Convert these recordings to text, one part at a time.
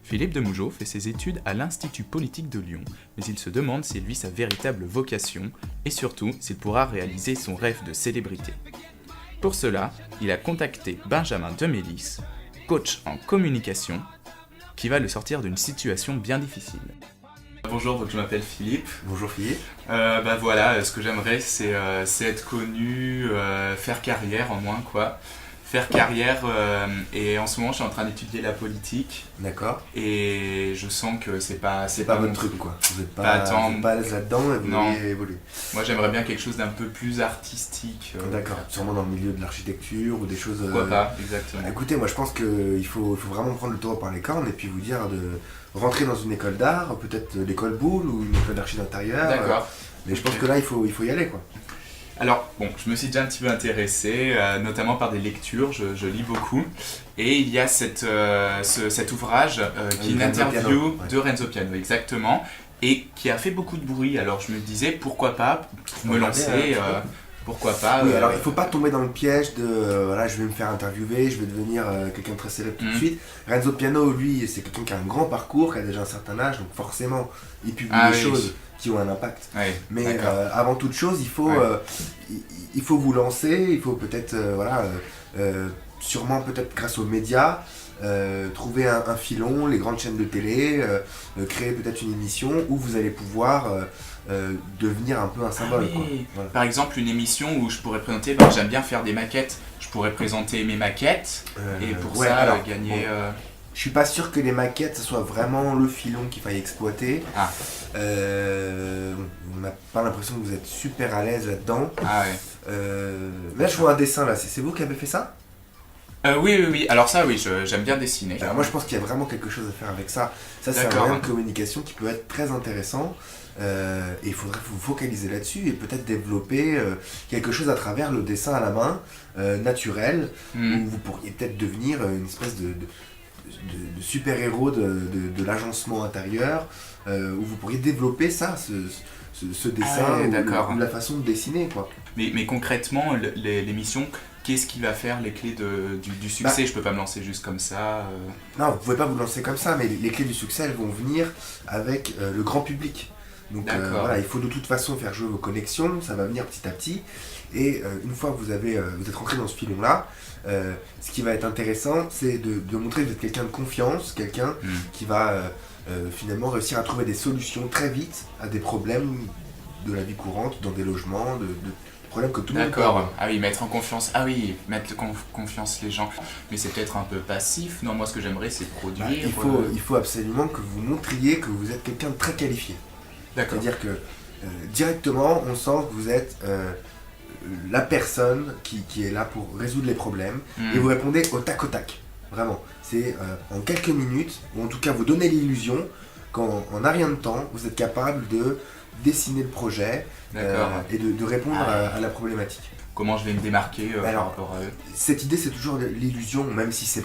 Philippe de Mougeot fait ses études à l'Institut politique de Lyon, mais il se demande si c'est lui sa véritable vocation, et surtout s'il pourra réaliser son rêve de célébrité. Pour cela, il a contacté Benjamin Demélis, coach en communication, qui va le sortir d'une situation bien difficile. Bonjour, donc je m'appelle Philippe. Bonjour Philippe. Voilà, ce que j'aimerais c'est être connu, faire carrière en moins quoi. Faire carrière et en ce moment je suis en train d'étudier la politique. D'accord. Et je sens que c'est pas votre truc quoi. Vous n'êtes pas à l'aise là-dedans et vous voulez évoluer. Moi j'aimerais bien quelque chose d'un peu plus artistique. D'accord, sûrement dans le milieu de l'architecture ou des choses... Pourquoi pas, exactement. Écoutez, moi je pense qu'il faut vraiment prendre le taureau par les cornes et puis vous dire de rentrer dans une école d'art, peut-être l'école Boulle ou une école d'archi d'intérieur. D'accord. Mais je pense que là il faut y aller quoi. Alors, bon, je me suis déjà un petit peu intéressé, notamment par des lectures, je lis beaucoup. Et il y a cet ouvrage qui est une interview de Renzo Piano, exactement, et qui a fait beaucoup de bruit. Alors je me disais, pourquoi pas me lancer, pourquoi pas... Oui, alors il ne faut pas tomber dans le piège de voilà, je vais me faire interviewer, je vais devenir quelqu'un de très célèbre tout de suite. Renzo Piano, lui, c'est quelqu'un qui a un grand parcours, qui a déjà un certain âge, donc forcément, il publie des choses qui ont un impact. Oui, mais avant toute chose, il faut vous lancer, il faut peut-être, sûrement peut-être grâce aux médias, trouver un filon, les grandes chaînes de télé, créer peut-être une émission où vous allez pouvoir devenir un peu un symbole. Quoi. Voilà. Par exemple, une émission où je pourrais présenter, j'aime bien faire des maquettes, je pourrais présenter mes maquettes et pour ça gagner... Bon. Je suis pas sûr que les maquettes ce soit vraiment le filon qu'il faille exploiter. On n'a pas l'impression que vous êtes super à l'aise là-dedans. Là je vois un dessin là, c'est vous qui avez fait ça ? Oui. Alors ça, oui, j'aime bien dessiner. Moi je pense qu'il y a vraiment quelque chose à faire avec ça. Ça c'est un moyen de communication qui peut être très intéressant. Et il faudrait vous focaliser là-dessus et peut-être développer quelque chose à travers le dessin à la main, naturel, où vous pourriez peut-être devenir une espèce de super-héros de l'agencement intérieur, où vous pourriez développer ça, ce dessin ou la façon de dessiner. Quoi. Mais concrètement, l'émission, qu'est-ce qui va faire les clés du succès ? Je peux pas me lancer juste comme ça. Non, vous pouvez pas vous lancer comme ça, mais les clés du succès, elles vont venir avec le grand public. Donc il faut de toute façon faire jouer vos connexions, ça va venir petit à petit. Et une fois que vous êtes rentré dans ce filon-là, ce qui va être intéressant, c'est de montrer que vous êtes quelqu'un de confiance, quelqu'un qui va finalement réussir à trouver des solutions très vite à des problèmes de la vie courante, dans des logements, de problèmes que tout le monde peut avoir. Ah oui, mettre en confiance, mettre confiance les gens. Mais c'est peut-être un peu passif. Non, moi ce que j'aimerais c'est produire. Il faut absolument que vous montriez que vous êtes quelqu'un de très qualifié. D'accord. C'est-à-dire que directement, on sent que vous êtes la personne qui est là pour résoudre les problèmes et vous répondez au tac au tac. Vraiment. C'est en quelques minutes, ou en tout cas vous donnez l'illusion qu'en un rien de temps, vous êtes capable de dessiner le projet et de répondre à la problématique. Comment je vais me démarquer par rapport à eux ? Cette idée, c'est toujours l'illusion, même si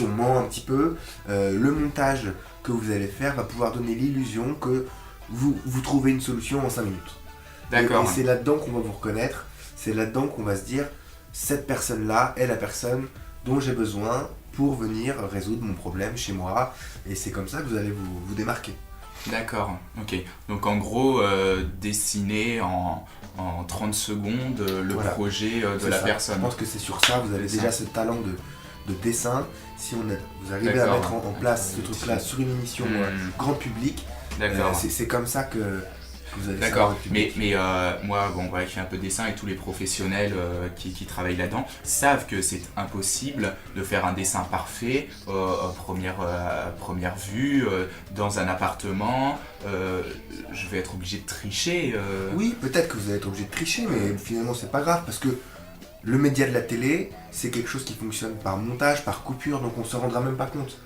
on ment un petit peu, le montage que vous allez faire va pouvoir donner l'illusion que vous trouvez une solution en 5 minutes. D'accord. Et c'est là-dedans qu'on va vous reconnaître, c'est là-dedans qu'on va se dire, cette personne-là est la personne dont j'ai besoin pour venir résoudre mon problème chez moi, et c'est comme ça que vous allez vous démarquer. D'accord, ok. Donc en gros, dessiner en 30 secondes le projet de la personne. Je pense que c'est sur ça, vous avez déjà ce talent de dessin. Si vous arrivez à mettre en place ce truc-là sur une émission grand public, c'est comme ça que vous allez D'accord, mais moi, je fais un peu de dessin et tous les professionnels qui travaillent là-dedans savent que c'est impossible de faire un dessin parfait à première vue, dans un appartement. Je vais être obligé de tricher. Oui, peut-être que vous allez être obligé de tricher, mais finalement c'est pas grave parce que le média de la télé, c'est quelque chose qui fonctionne par montage, par coupure, donc on se rendra même pas compte.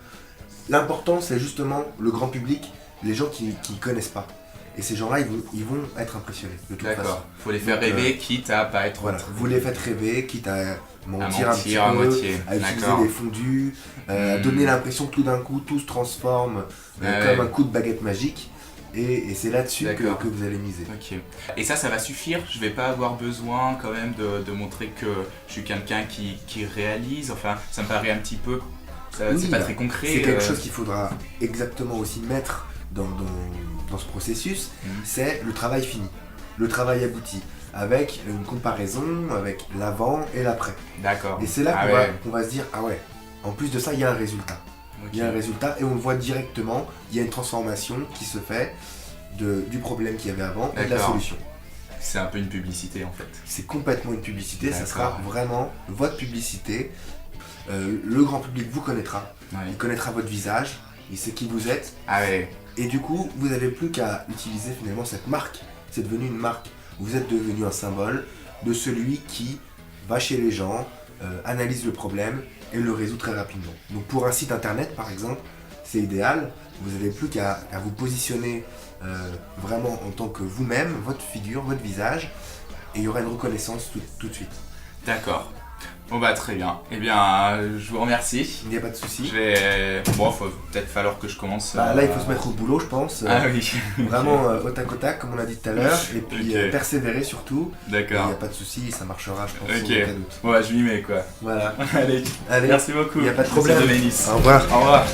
L'important, c'est justement le grand public, les gens qui ne connaissent pas. Et ces gens-là, ils vont être impressionnés de toute façon. D'accord, il faut les faire rêver, quitte à pas être... Voilà, vous les faites rêver, quitte à mentir un petit peu, à moitié. à utiliser des fondus, à donner l'impression que tout d'un coup, tout se transforme comme un coup de baguette magique. Et c'est là-dessus que vous allez miser. Okay. Et ça va suffire? Je vais pas avoir besoin quand même de montrer que je suis quelqu'un qui réalise? Enfin, ça me paraît un petit peu c'est pas très concret. C'est quelque chose qu'il faudra exactement aussi mettre dans ce processus, c'est le travail fini, le travail abouti, avec une comparaison avec l'avant et l'après. D'accord. Et c'est là qu'on va se dire, ah ouais, en plus de ça, il y a un résultat. Okay. Il y a un résultat et on le voit directement, il y a une transformation qui se fait du problème qu'il y avait avant et de la solution. C'est un peu une publicité en fait. C'est complètement une publicité, ça sera vraiment votre publicité. Le grand public vous connaîtra, il connaîtra votre visage, il sait qui vous êtes. Ah ouais. Et du coup, vous n'avez plus qu'à utiliser finalement cette marque. C'est devenu une marque. Vous êtes devenu un symbole de celui qui va chez les gens, analyse le problème et le résout très rapidement. Donc pour un site internet par exemple, c'est idéal. Vous n'avez plus qu'à vous positionner vraiment en tant que vous-même, votre figure, votre visage, et il y aura une reconnaissance tout de suite. D'accord. Bon bah très bien. Eh bien, je vous remercie. Il n'y a pas de souci. Bon, faut peut-être falloir que je commence. Là, il faut se mettre au boulot, je pense. Ah oui. Vraiment au tac au tac, comme on a dit tout à l'heure, et puis persévérer surtout. D'accord. Il n'y a pas de souci, ça marchera, je pense. Ok. Bon bah je m'y mets quoi. Voilà. Allez. Merci beaucoup. Il n'y a pas de problème. Merci de Vénice. Au revoir. Au revoir.